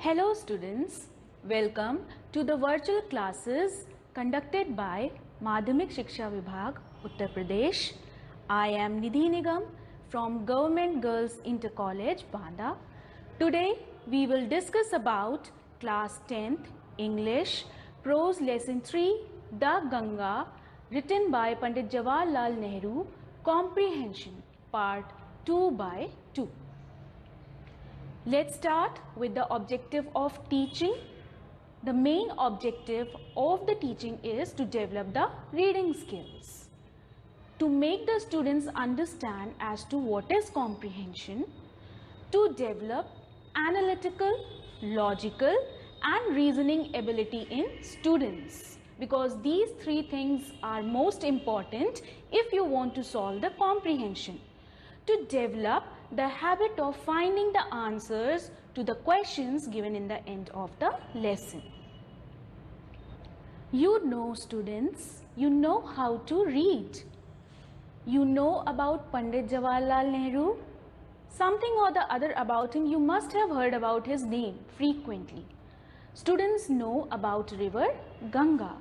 Hello students, welcome to the virtual classes conducted by Madhyamik Shiksha Vibhag, Uttar Pradesh. I am Nidhi Nigam from Government Girls Inter College, Banda. Today we will discuss about class 10th English prose lesson 3 The Ganga, written by Pandit Jawaharlal Nehru, comprehension part 2 by 2. Let's start with the objective of teaching. The main objective of the teaching is to develop the reading skills. To make the students understand as to what is comprehension, to develop analytical, logical and reasoning ability in students, because these three things are most important if you want to solve the comprehension. To develop the habit of finding the answers to the questions given in the end of the lesson. You know students, you know how to read. You know about Pandit Jawaharlal Nehru. Something or the other about him, you must have heard about his name frequently. Students know about river Ganga,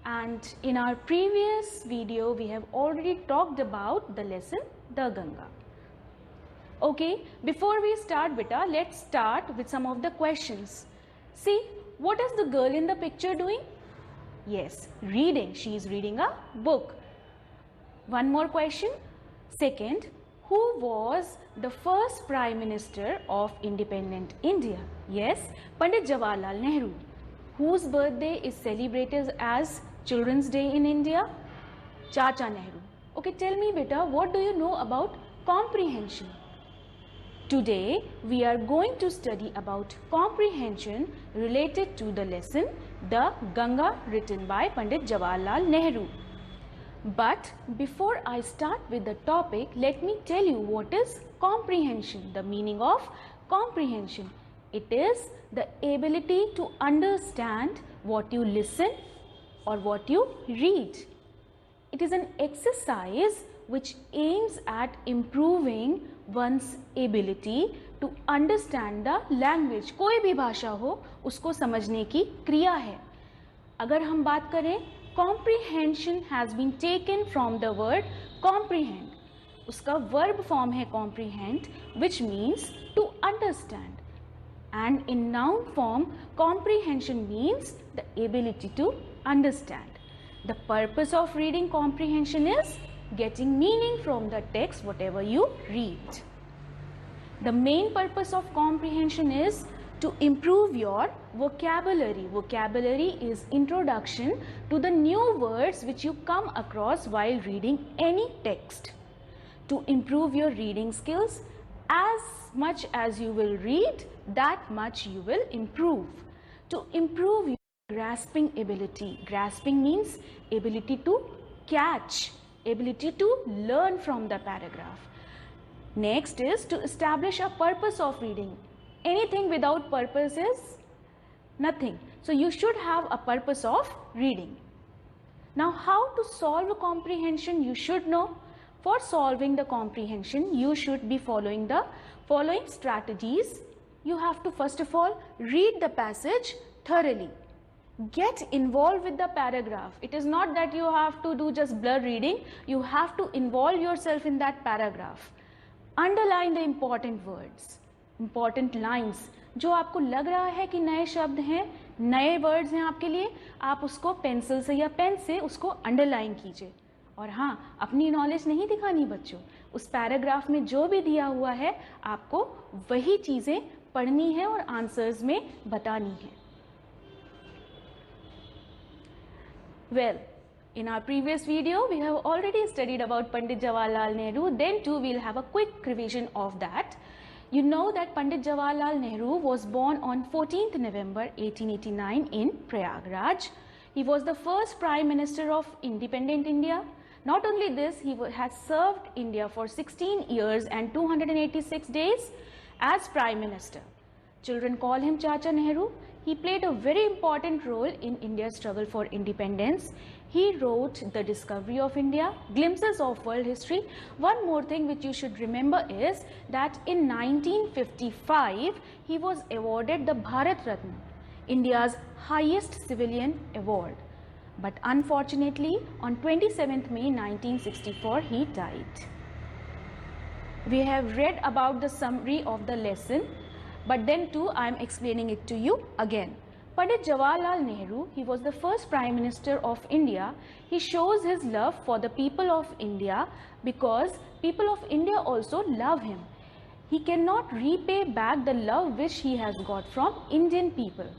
and in our previous video we have already talked about the lesson The Ganga. Okay, before we start beta, let's start with some of the questions. See, what is the girl in the picture doing? Yes, reading. She is reading a book. One more question. Second, who was the first Prime Minister of independent India? Yes, Pandit Jawaharlal Nehru. Whose birthday is celebrated as Children's Day in India? Chacha Nehru. Okay, tell me beta, what do you know about comprehension? Today we are going to study about comprehension related to the lesson The Ganga, written by Pandit Jawaharlal Nehru. But before I start with the topic, let me tell you what is comprehension, the meaning of comprehension. It is the ability to understand what you listen or what you read. It is an exercise which aims at improving one's ability to understand the language. कोई भी भाषा हो उसको समझने की क्रिया है. अगर हम बात करें, comprehension has been taken from the word comprehend. उसका verb form है comprehend, which means to understand. And in noun form, comprehension means the ability to understand. The purpose of reading comprehension is getting meaning from the text whatever you read. The main purpose of comprehension is to improve your vocabulary. Vocabulary is introduction to the new words which you come across while reading any text. To improve your reading skills, as much as you will read, that much you will improve. To improve your grasping ability. Grasping means ability to catch, ability to learn from the paragraph. Next is to establish a purpose of reading. Anything without purpose is nothing. So you should have a purpose of reading. Now, how to solve a comprehension you should know. For solving the comprehension, you should be following the following strategies. You have to first of all read the passage thoroughly. Get involved with the paragraph. It is not that you have to do just blur reading. You have to involve yourself in that paragraph. Underline the important words, important lines. जो आपको लग रहा है कि नए शब्द हैं, नए वर्ड्स हैं आपके लिए, आप उसको पेंसिल से या पेन से उसको अंडरलाइन कीजिए. और हाँ, अपनी नॉलेज नहीं दिखानी बच्चों. उस पैराग्राफ में जो भी दिया हुआ है आपको वही चीज़ें पढ़नी है और आंसर्स में बतानी है. Well, in our previous video, we have already studied about Pandit Jawaharlal Nehru. Then too, we'll have a quick revision of that. You know that Pandit Jawaharlal Nehru was born on 14th November 1889 in Prayagraj. He was the first Prime Minister of independent India. Not only this, he has served India for 16 years and 286 days as Prime Minister. Children call him Chacha Nehru. he played a very important role in India's struggle for independence. He wrote The Discovery of India, Glimpses of World History. One more thing which you should remember is that in 1955 he was awarded the Bharat Ratna, India's highest civilian award. But unfortunately, on 27th May 1964, he died. We have read about the summary of the lesson, but then too I am explaining it to you again. Pandit Jawaharlal Nehru, he was the first Prime Minister of India. He shows his love for the people of India because people of India also love him. He cannot repay back the love which he has got from Indian people.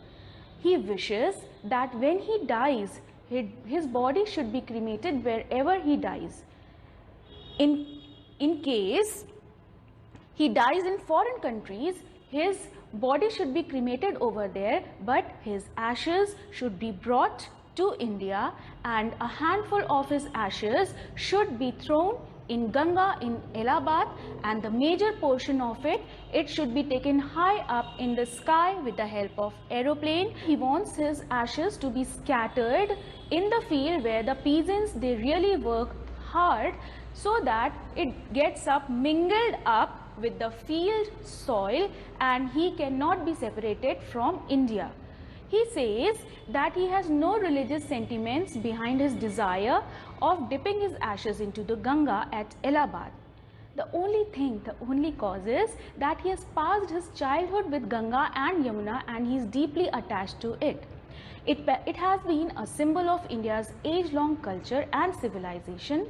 He wishes that when he dies, his body should be cremated wherever he dies. In case he dies in foreign countries, his body should be cremated over there, but his ashes should be brought to India, and a handful of his ashes should be thrown in Ganga in Allahabad, and the major portion of it should be taken high up in the sky with the help of aeroplane. He wants his ashes to be scattered in the field where the peasants, they really work hard, so that it gets up, mingled up with the field soil, and he cannot be separated from India. He says that he has no religious sentiments behind his desire of dipping his ashes into the Ganga at Allahabad. The only cause is that he has passed his childhood with Ganga and Yamuna, and he is deeply attached to it. It has been a symbol of India's age-long culture and civilization.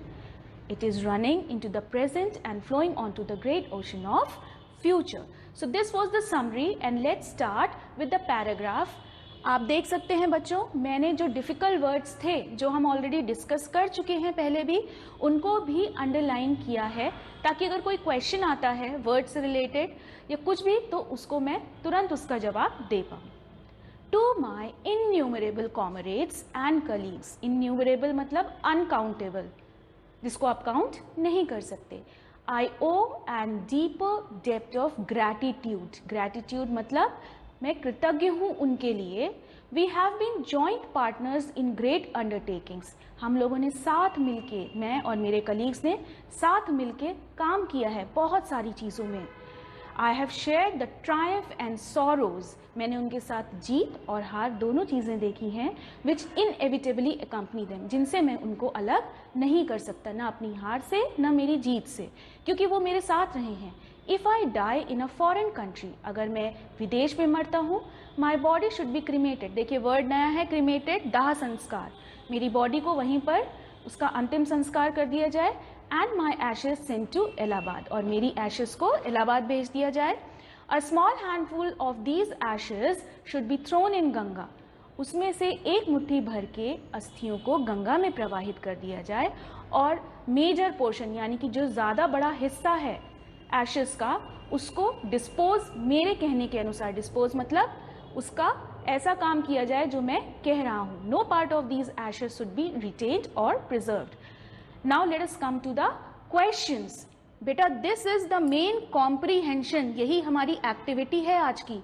It is running into the present and flowing onto the great ocean of future. So this was the summary, and let's start with the paragraph. आप देख सकते हैं बच्चों, मैंने जो difficult words थे जो हम ऑलरेडी डिस्कस कर चुके हैं पहले भी, उनको भी अंडरलाइन किया है, ताकि अगर कोई क्वेश्चन आता है वर्ड से रिलेटेड या कुछ भी, तो उसको मैं तुरंत उसका जवाब दे पाऊँ. To my innumerable comrades and colleagues. Innumerable मतलब अनकाउंटेबल, जिसको आप काउंट नहीं कर सकते. I owe and deeper depth of gratitude. Gratitude मतलब मैं कृतज्ञ हूँ उनके लिए. We have been joint partners in great undertakings. हम लोगों ने साथ मिलके, मैं और मेरे कलीग्स ने साथ मिलके काम किया है बहुत सारी चीज़ों में. I have shared the Triumph and sorrows. मैंने उनके साथ जीत और हार दोनों चीज़ें देखी हैं. विच इनएविटेबली अकम्पनी देम. जिनसे मैं उनको अलग नहीं कर सकता, ना अपनी हार से ना मेरी जीत से, क्योंकि वो मेरे साथ रहे हैं. If I die in a foreign country. अगर मैं विदेश में मरता हूँ, my body should be cremated. देखिए वर्ड नया है, क्रीमेटेड, दाह संस्कार. मेरी बॉडी को वहीं पर उसका अंतिम संस्कार कर दिया जाए. And my ashes sent to Allahabad. और मेरी एशेज को इलाहाबाद भेज दिया जाए. A small handful of these ashes should be thrown in Ganga. उसमें से एक मुट्ठी भर के अस्थियों को गंगा में प्रवाहित कर दिया जाए, और मेजर पोर्शन यानी कि जो ज़्यादा बड़ा हिस्सा है एशेस का, उसको डिस्पोज, मेरे कहने के अनुसार डिस्पोज मतलब उसका ऐसा काम किया जाए जो मैं कह रहा हूँ. No part of these ashes should be retained और preserved. Now let us come to the questions. बेटा this is the main comprehension. यही हमारी एक्टिविटी है आज की.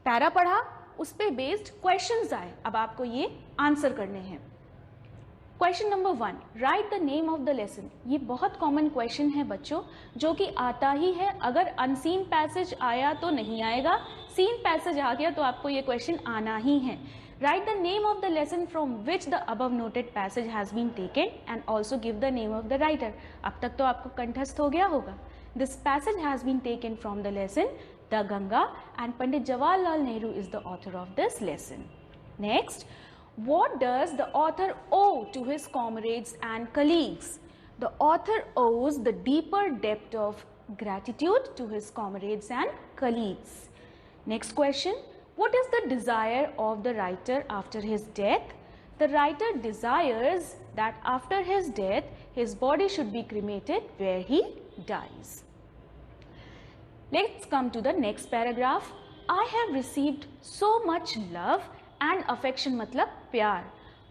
पैरा पढ़ा, उस पे बेस्ड क्वेश्चंस आए, अब आपको ये आंसर करने हैं. Question number 1, right the name of the lesson. ये बहुत कॉमन क्वेश्चन है बच्चों, जो कि आता ही है. अगर अनसीन पैसेज आया तो नहीं आएगा, सीन पैसेज आ गया तो आपको ये क्वेश्चन आना ही है. Write the name of the lesson from which the above noted passage has been taken and also give the name of the writer. अब तक तो आपको कंठस्थ हो गया होगा. This passage has been taken from the lesson the Ganga, and Pandit Jawaharlal Nehru is the author of this lesson. Next, what does the author owe to his comrades and colleagues? The author owes the deeper depth of gratitude to his comrades and colleagues. Next question, what is the desire of the writer after his death? The writer desires that after his death, his body should be cremated where he dies. Let's come to the next paragraph. I have received so much love and affection मतलब प्यार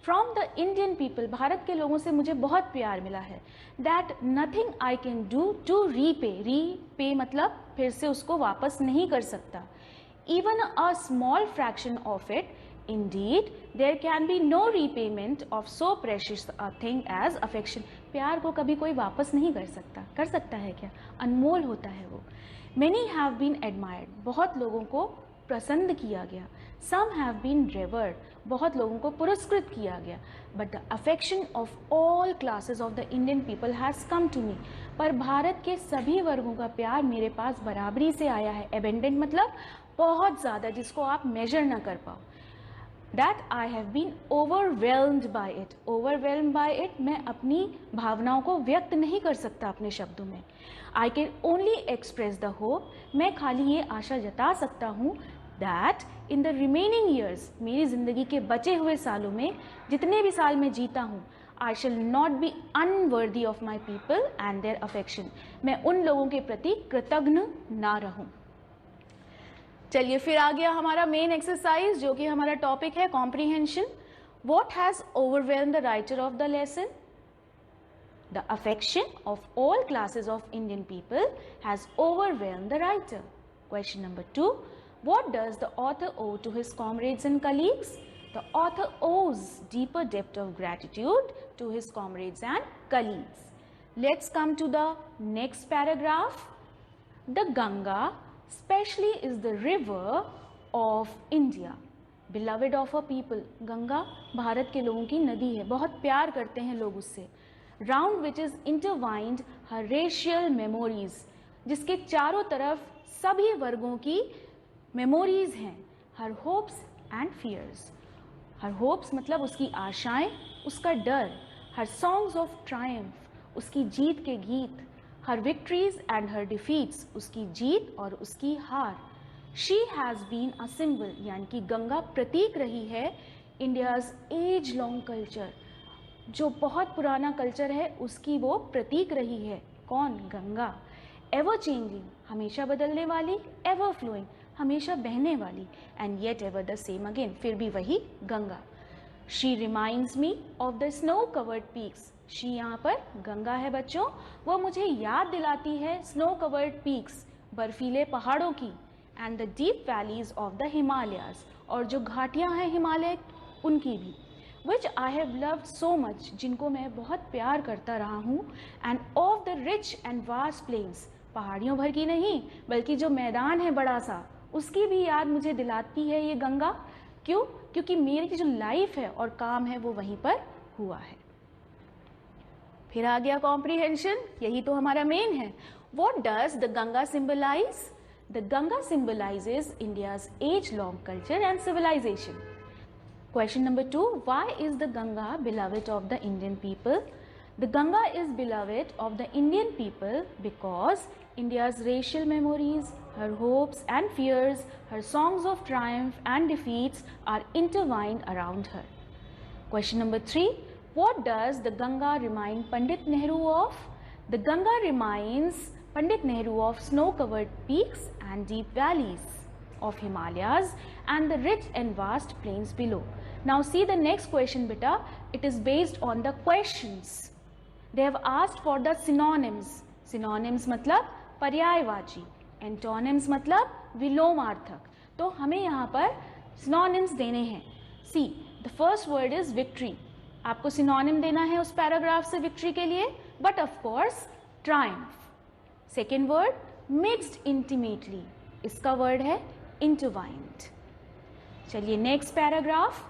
from the Indian people. भारत के लोगों से मुझे बहुत प्यार मिला है. That nothing I can do to repay. Repay मतलब फिर से उसको वापस नहीं कर सकता. even a small fraction of it, indeed there can be no repayment of so precious a thing as affection. प्यार को कभी कोई वापस नहीं कर सकता है क्या? अनमोल होता है वो. Many have been admired, बहुत लोगों को पसंद किया गया. Some have been revered, बहुत लोगों को पुरस्कृत किया गया. But the affection of all classes of the Indian people has come to me. पर भारत के सभी वर्गों का प्यार मेरे पास बराबरी से आया है. Abundant मतलब बहुत ज़्यादा, जिसको आप मेजर ना कर पाओ. That I have been overwhelmed by it. Overwhelmed by it, मैं अपनी भावनाओं को व्यक्त नहीं कर सकता अपने शब्दों में. I can only express the hope. मैं खाली ये आशा जता सकता हूँ that in the remaining years, मेरी ज़िंदगी के बचे हुए सालों में, जितने भी साल मैं जीता हूँ, I shall not be unworthy of my people and their affection. मैं उन लोगों के प्रति कृतज्ञ ना रहूँ. चलिए फिर आ गया हमारा मेन एक्सरसाइज, जो कि हमारा टॉपिक है comprehension. What has overwhelmed the writer of the lesson? The affection of all classes of Indian people has overwhelmed the writer. Question number 2. What does the author owe to his comrades and colleagues? The author owes deeper debt of gratitude to his comrades and colleagues. Let's come to the next paragraph. The Ganga especially is the river of India, beloved of a people. Ganga Bharat के लोगों की नदी है, बहुत प्यार करते हैं लोग उससे. Round which is intertwined her racial memories, जिसके चारों तरफ सभी वर्गों की मेमोरीज हैं. Her hopes and fears. Her hopes मतलब उसकी आशाएं, उसका डर. Her songs of triumph, उसकी जीत के गीत. Her victories and her defeats, उसकी जीत और उसकी हार. She has been a symbol, यानी कि गंगा प्रतीक रही है इंडियाज़ एज लॉन्ग कल्चर, जो बहुत पुराना कल्चर है उसकी वो प्रतीक रही है. कौन? गंगा. एवर चेंजिंग, हमेशा बदलने वाली. एवर फ्लोइंग, हमेशा बहने वाली. And yet ever the same again, फिर भी वही Ganga. She reminds me of the snow covered peaks. She यहाँ पर गंगा है बच्चों, वो मुझे याद दिलाती है स्नो कवर्ड पीक्स, बर्फीले पहाड़ों की. And the deep valleys of the Himalayas, और जो घाटियाँ हैं हिमालय उनकी भी. Which I have loved so much, जिनको मैं बहुत प्यार करता रहा हूँ. And of the rich and vast plains, पहाड़ियों भर की नहीं बल्कि जो मैदान है बड़ा सा, उसकी भी याद मुझे दिलाती है ये गंगा. क्यों? क्योंकि मेरी जो लाइफ है और काम है वो वहीं पर हुआ है. फिर आ गया कॉम्प्रीहेंशन, यही तो हमारा मेन है. What does the Ganga symbolize? The Ganga symbolizes India's age-long culture and civilization. Question number 2. Why is the Ganga beloved of the Indian people? The Ganga is beloved of the Indian people because India's racial memories, her hopes and fears, her songs of triumph and defeats are intertwined around her. Question number 3. What does the Ganga remind Pandit Nehru of? The Ganga reminds Pandit Nehru of snow-covered peaks and deep valleys of Himalayas and the rich and vast plains below. Now see the next question beta. It is based on the questions. They have asked for the synonyms. Synonyms मतलब पर्यायवाची. Antonyms मतलब विलोमार्थक. तो हमें यहाँ पर synonyms देने हैं. See, the first word is victory. आपको सिनोनिम देना है उस पैराग्राफ से विक्ट्री के लिए, but of course Triumph. Second word mixed intimately, इसका वर्ड है इंटरवाइंड. चलिए next paragraph.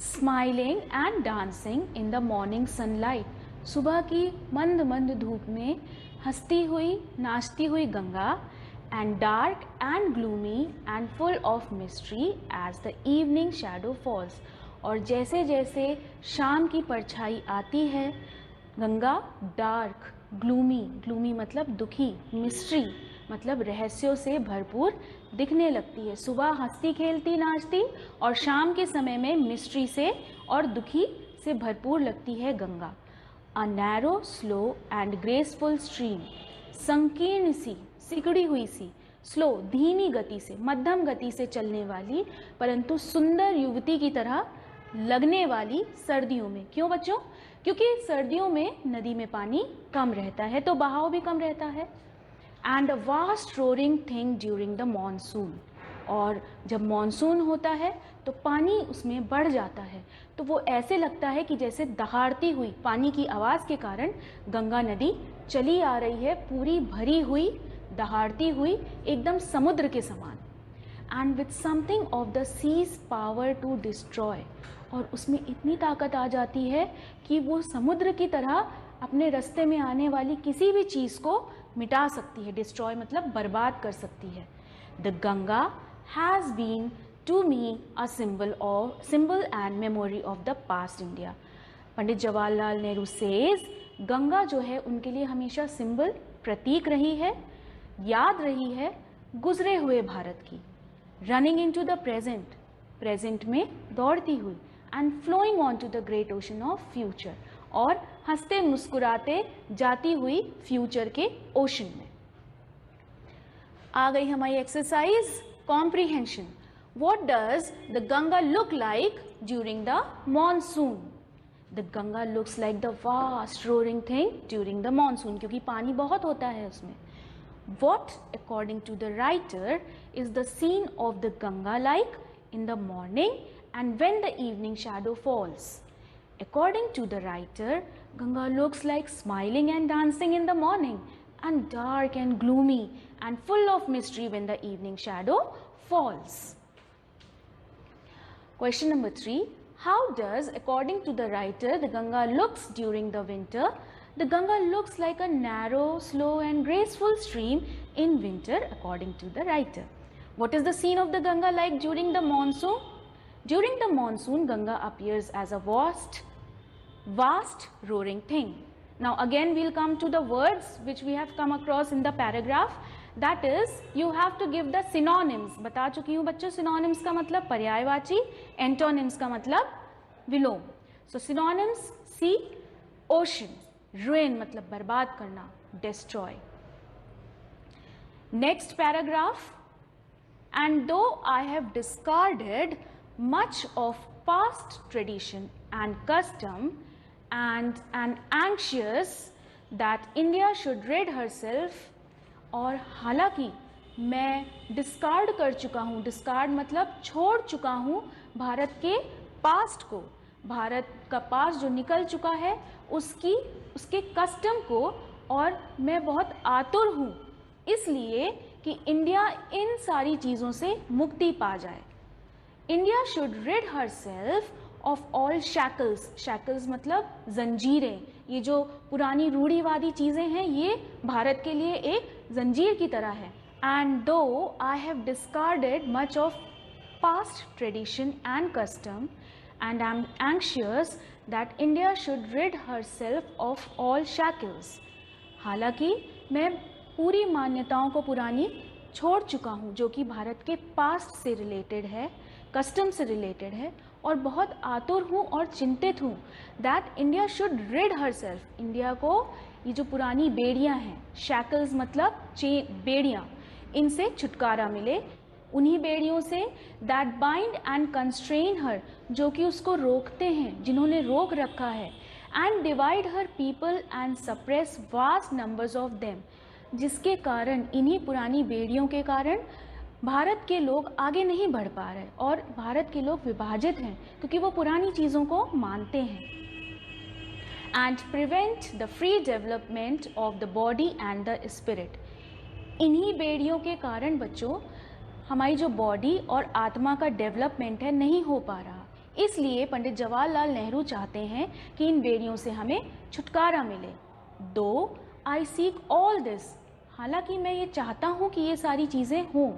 Smiling and dancing in the morning sunlight. सुबह की मंद मंद धूप में हंसती हुई नाचती हुई Ganga. And dark and gloomy and full of mystery as the evening shadow falls. और जैसे जैसे शाम की परछाई आती है, गंगा डार्क, ग्लूमी, ग्लूमी मतलब दुखी, मिस्ट्री मतलब रहस्यों से भरपूर दिखने लगती है. सुबह हंसती खेलती नाचती और शाम के समय में मिस्ट्री से और दुखी से भरपूर लगती है Ganga. A narrow slow and graceful stream, संकीर्ण सी, सिकुड़ी हुई सी, स्लो धीमी गति से, मध्यम गति से चलने वाली परंतु सुंदर युवती की तरह लगने वाली सर्दियों में. क्यों बच्चों? क्योंकि सर्दियों में नदी में पानी कम रहता है तो बहाव भी कम रहता है. and a vast roaring thing during the monsoon. और जब मॉनसून होता है तो पानी उसमें बढ़ जाता है, तो वो ऐसे लगता है कि जैसे दहाड़ती हुई पानी की आवाज़ के कारण गंगा नदी चली आ रही है, पूरी भरी हुई, दहाड़ती हुई, एकदम समुद्र के समान. And with something of the sea's power to destroy, और उसमें इतनी ताकत आ जाती है कि वो समुद्र की तरह अपने रास्ते में आने वाली किसी भी चीज़ को मिटा सकती है. डिस्ट्रॉय मतलब बर्बाद कर सकती है. The Ganga has been to me a symbol and memory of the past India. Pandit Jawaharlal Nehru says, Ganga जो है उनके लिए हमेशा सिंबल, प्रतीक रही है, याद रही है गुजरे हुए भारत की. Running into the present, present में दौड़ती हुई, and flowing on to the great ocean of future, और हंसते मुस्कुराते जाती हुई फ्यूचर के ओशन में. आ गई हमारी exercise comprehension. What does the Ganga look like during the monsoon? The Ganga looks like the vast roaring thing during the monsoon, क्योंकि पानी बहुत होता है उसमें. What, according to the writer, is the scene of the Ganga like in the morning and when the evening shadow falls? According to the writer, Ganga looks like smiling and dancing in the morning and dark and gloomy and full of mystery when the evening shadow falls. Question number 3. How does, according to the writer, the Ganga looks during the winter? The Ganga looks like a narrow, slow and graceful stream in winter according to the writer. What is the scene of the Ganga like during the monsoon? During the monsoon, Ganga appears as a vast roaring thing. Now again we'll come to the words which we have come across in the paragraph. That is, you have to give the synonyms. बता चुकी हूँ बच्चों, synonyms का मतलब पर्यायवाची, antonyms का मतलब विलोम. So synonyms, sea, ocean. Ruin मतलब बर्बाद करना, destroy. Next paragraph. And though I have discarded much of past tradition and custom and am anxious that India should rid herself, और हालांकि मैं डिस्कार्ड कर चुका हूँ, डिस्कार्ड मतलब छोड़ चुका हूँ भारत के पास्ट को, भारत का पास्ट जो निकल चुका है उसके कस्टम को, और मैं बहुत आतुर हूँ इसलिए कि इंडिया इन सारी चीज़ों से मुक्ति पा जाए. India should rid herself of all shackles. Shackles मतलब जंजीरें. ये जो पुरानी रूढ़िवादी चीज़ें हैं ये भारत के लिए एक जंजीर की तरह है. एंड दो I have discarded much of past tradition and custom and I am anxious that India should rid herself of all shackles. हालांकि मैं पूरी मान्यताओं को पुरानी छोड़ चुका हूँ जो कि भारत के पास्ट से रिलेटेड है, कस्टम से रिलेटेड है, और बहुत आतुर हूँ और चिंतित हूँ that India should rid herself. India को ये जो पुरानी बेड़ियाँ हैं, shackles मतलब बेड़ियाँ, इनसे छुटकारा मिले, उन्हीं बेड़ियों से that bind and constrain her, जो कि उसको रोकते हैं, जिन्होंने रोक रखा है, and divide her people and suppress vast numbers of them, जिसके कारण, इन्हीं पुरानी बेड़ियों के कारण भारत के लोग आगे नहीं बढ़ पा रहे और भारत के लोग विभाजित हैं क्योंकि वो पुरानी चीज़ों को मानते हैं. and prevent the free development of the body and the spirit. इन्हीं बेड़ियों के कारण बच्चों हमारी जो बॉडी और आत्मा का डेवलपमेंट है नहीं हो पा रहा. इसलिए पंडित जवाहरलाल नेहरू चाहते हैं कि इन बेड़ियों से हमें छुटकारा मिले. दो आई सीक ऑल दिस, हालांकि मैं ये चाहता हूँ कि ये सारी चीज़ें हों,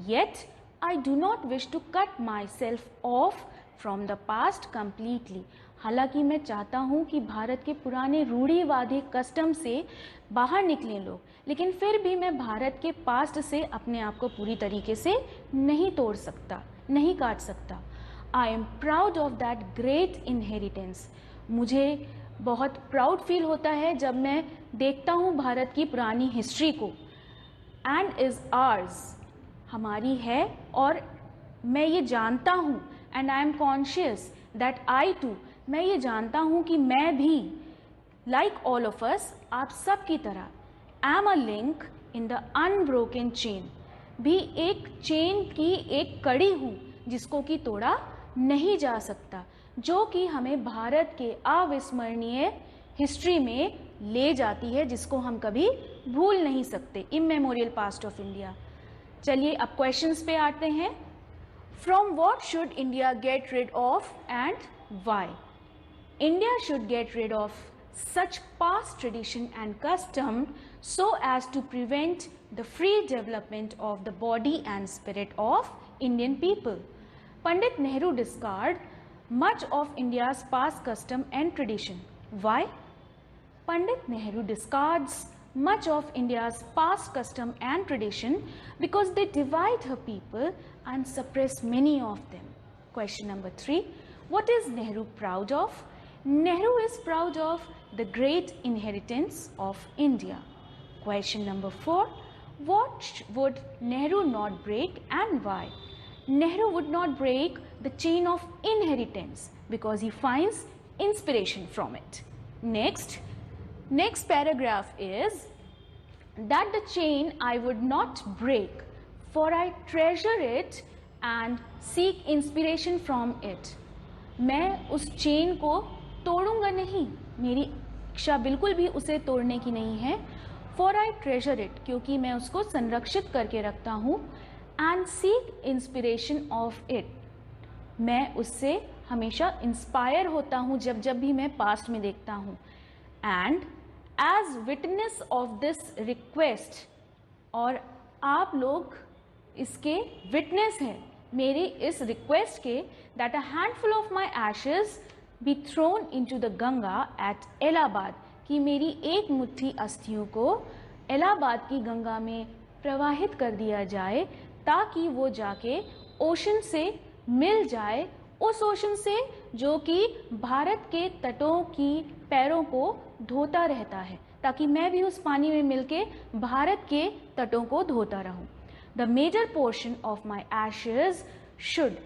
yet I do not wish to cut myself off from the past completely. हालांकि मैं चाहता हूँ कि भारत के पुराने रूढ़िवादी कस्टम से बाहर निकलें लोग, लेकिन फिर भी मैं भारत के पास्ट से अपने आप को पूरी तरीके से नहीं तोड़ सकता, नहीं काट सकता. I am proud of that great inheritance. मुझे बहुत प्राउड फील होता है जब मैं देखता हूँ भारत की पुरानी हिस्ट्री को. एंड इज़ आर्स, हमारी है और मैं ये जानता हूँ. And I am conscious that I too, मैं ये जानता हूँ कि मैं भी लाइक ऑल ऑफ अस, आप सब की तरह, am a link in the unbroken chain, भी एक चेन की एक कड़ी हूँ जिसको कि तोड़ा नहीं जा सकता, जो कि हमें भारत के अविस्मरणीय हिस्ट्री में ले जाती है, जिसको हम कभी भूल नहीं सकते, इमेमोरियल पास्ट ऑफ इंडिया। चलिए अब क्वेश्चंस पे आते हैं। From what should India get rid of and why? India should get rid of such past tradition and custom so as to prevent the free development of the body and spirit of Indian people. Pandit Nehru discarded much of India's past custom and tradition. Why? Pandit Nehru discards much of India's past custom and tradition because they divide her people and suppress many of them. Question number 3. What is Nehru proud of? Nehru is proud of the great inheritance of India. Question number 4. What would Nehru not break and why? Nehru would not break the chain of inheritance because he finds inspiration from it. Next paragraph is that the chain I would not break, for I treasure it and seek inspiration from it. मैं उस chain को तोड़ूंगा नहीं, मेरी इच्छा बिल्कुल भी उसे तोड़ने की नहीं है। फॉर आई ट्रेजर इट, क्योंकि मैं उसको संरक्षित करके रखता हूँ। And seek inspiration of it, मैं उससे हमेशा इंस्पायर होता हूँ जब जब भी मैं पास्ट में देखता हूँ। And as witness of this request, और आप लोग इसके विटनेस हैं मेरी इस रिक्वेस्ट के, that a handful of my ashes be thrown into the Ganga at Allahabad, कि मेरी एक मुट्ठी अस्थियों को इलाहाबाद की गंगा में प्रवाहित कर दिया जाए, ताकि वो जाके ओशन से मिल जाए, उस ओशन से जो कि भारत के तटों की पैरों को धोता रहता है, ताकि मैं भी उस पानी में मिलके भारत के तटों को धोता रहूं। The major portion of my ashes should,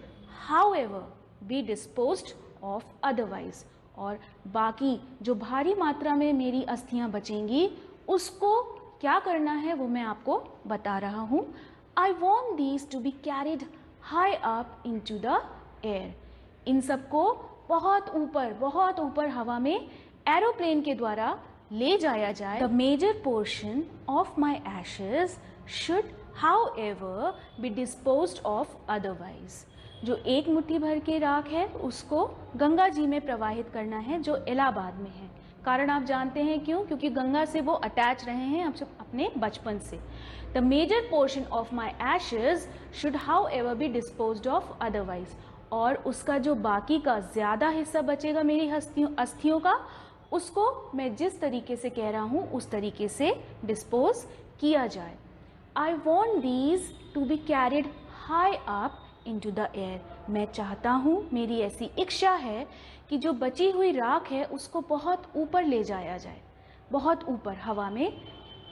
however, be disposed of otherwise. और बाकी जो भारी मात्रा में मेरी अस्थियां बचेंगी उसको क्या करना है वो मैं आपको बता रहा हूँ। I want these to be carried high up into the air. इन सबको बहुत ऊपर हवा में एरोप्लेन के द्वारा ले जाया जाए। The major portion of my ashes should however be disposed of otherwise. जो एक मुट्ठी भर के राख है उसको गंगा जी में प्रवाहित करना है जो इलाहाबाद में है। कारण आप जानते हैं क्यों? क्योंकि गंगा से वो अटैच रहे हैं अपने बचपन से। The major portion of my ashes should however be disposed of otherwise. और उसका जो बाकी का ज़्यादा हिस्सा बचेगा मेरी अस्थियों का, उसको मैं जिस तरीके से कह रहा हूँ उस तरीके से डिस्पोज किया जाए। I want these to be carried high up into the air. मैं चाहता हूँ, मेरी ऐसी इच्छा है कि जो बची हुई राख है उसको बहुत ऊपर ले जाया जाए, बहुत ऊपर हवा में,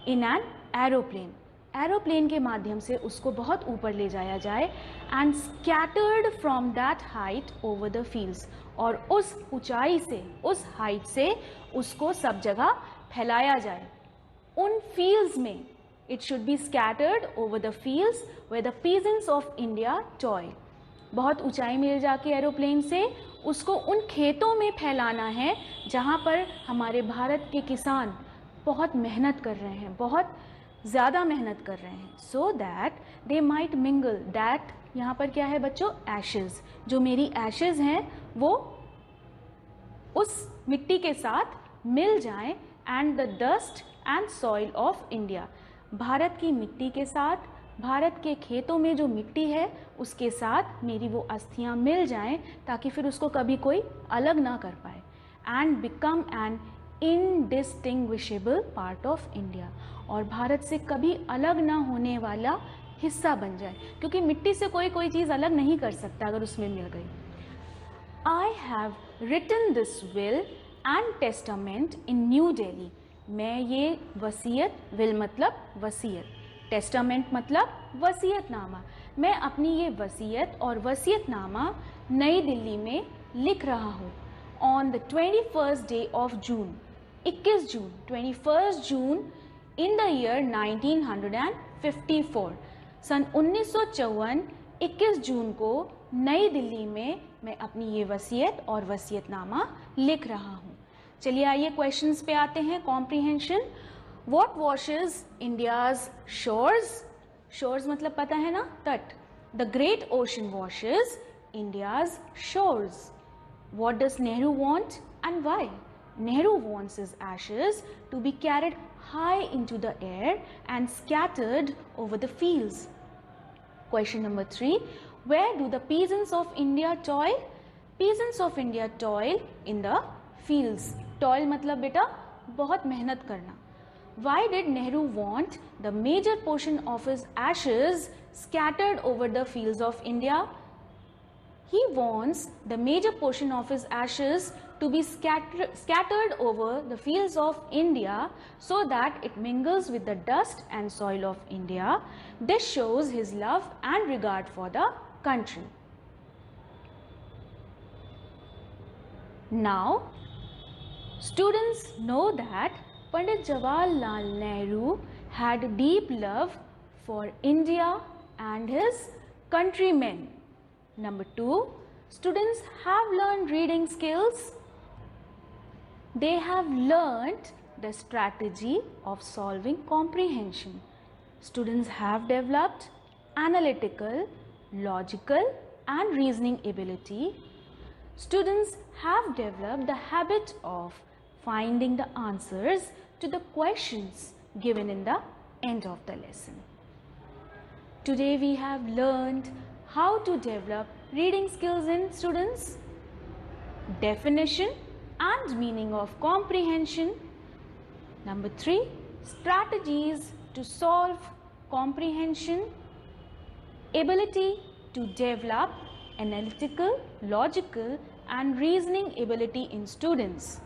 in an aeroplane. एरोप्लेन के माध्यम से उसको बहुत ऊपर ले जाया जाए। and scattered from that height over the fields. और उस ऊंचाई से, उस हाइट से उसको सब जगह फैलाया जाए। उन fields में it should be scattered over the fields where the peasants of India toil. बहुत ऊंचाई में जाके एरोप्लेन से उसको उन खेतों में फैलाना है जहाँ पर हमारे भारत के किसान बहुत मेहनत कर रहे हैं, बहुत ज़्यादा मेहनत कर रहे हैं। So that they might mingle, that यहाँ पर क्या है बच्चों? ashes. जो मेरी ashes हैं वो उस मिट्टी के साथ मिल जाएं, and the dust and soil of India. Bharat की मिट्टी के साथ, भारत के खेतों में जो मिट्टी है उसके साथ मेरी वो अस्थियां मिल जाएं, ताकि फिर उसको कभी कोई अलग ना कर पाए। And become an indistinguishable part of India, और भारत से कभी अलग ना होने वाला हिस्सा बन जाए, क्योंकि मिट्टी से कोई चीज़ अलग नहीं कर सकता अगर उसमें मिल गई। I have written this will and testament in New Delhi. मैं ये वसीयत, विल मतलब वसीयत, टेस्टामेंट मतलब वसीयतनामा, मैं अपनी ये वसीयत और वसीयतनामा नई दिल्ली में लिख रहा हूँ। On the 21st day of June, 21 June, 21 June in the year 1954. सन 1954 21 जून को नई दिल्ली में मैं अपनी ये वसीयत और वसीयतनामा लिख रहा हूँ. चलिए आइए क्वेश्चंस पे आते हैं. Comprehension. What washes India's shores? Shores मतलब पता है ना, तट. The great ocean washes India's shores. What does Nehru want and why? Nehru wants his ashes to be carried high into the air and scattered over the fields. Question number 3. Where do the peasants of India toil? Peasants of India toil in the fields. Toil मतलब बेटा बहुत मेहनत करना. Why did Nehru want the major portion of his ashes scattered over the fields of India? He wants the major portion of his ashes to be scattered over the fields of India so that it mingles with the dust and soil of India. This shows his love and regard for the country. Now, students know that Pandit Jawaharlal Nehru had deep love for India and his countrymen. Number 2, students have learned reading skills. They have learned the strategy of solving comprehension. Students have developed analytical, logical and reasoning ability. Students have developed the habit of finding the answers to the questions given in the end of the lesson. Today we have learned how to develop reading skills in students, definition and meaning of comprehension. Number 3, strategies to solve comprehension, ability to develop analytical, logical and reasoning ability in students.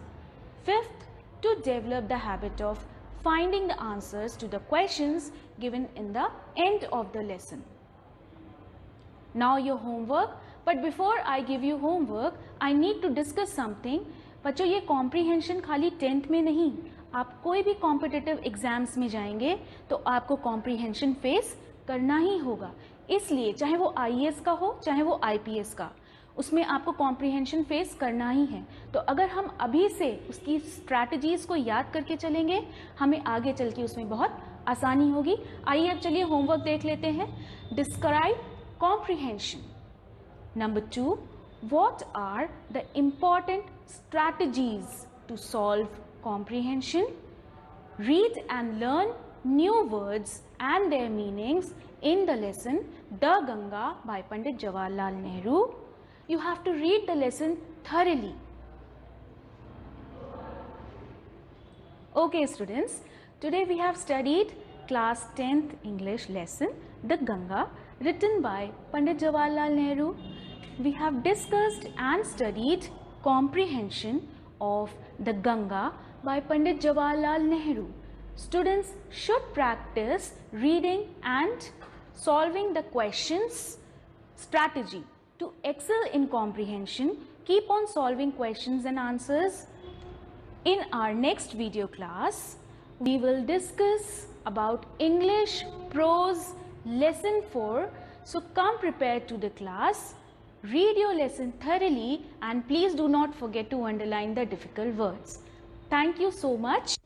5th, to develop the habit of finding the answers to the questions given in the end of the lesson. Now your homework, but before I give you homework, I need to discuss something. बच्चों ये comprehension खाली 10th में नहीं, आप कोई भी competitive exams में जाएंगे तो आपको comprehension face करना ही होगा. इसलिए चाहे वो IAS का हो चाहे वो IPS का, उसमें आपको comprehension face करना ही है. तो अगर हम अभी से उसकी strategies को याद करके चलेंगे, हमें आगे चल के उसमें बहुत आसानी होगी. आइए अब चलिए homework देख लेते हैं. Describe comprehension. Number 2, what are the important strategies to solve comprehension? Read and learn new words and their meanings in the lesson The Ganga by Pandit Jawaharlal Nehru. You have to read the lesson thoroughly. Okay students, today we have studied class 10th English lesson The Ganga, written by Pandit Jawaharlal Nehru. We have discussed and studied comprehension of the Ganga by Pandit Jawaharlal Nehru. Students should practice reading and solving the questions strategy. To excel in comprehension, keep on solving questions and answers. In our next video class, we will discuss about English prose lesson 4. So come prepared to the class. Read your lesson thoroughly and please do not forget to underline the difficult words. Thank you so much.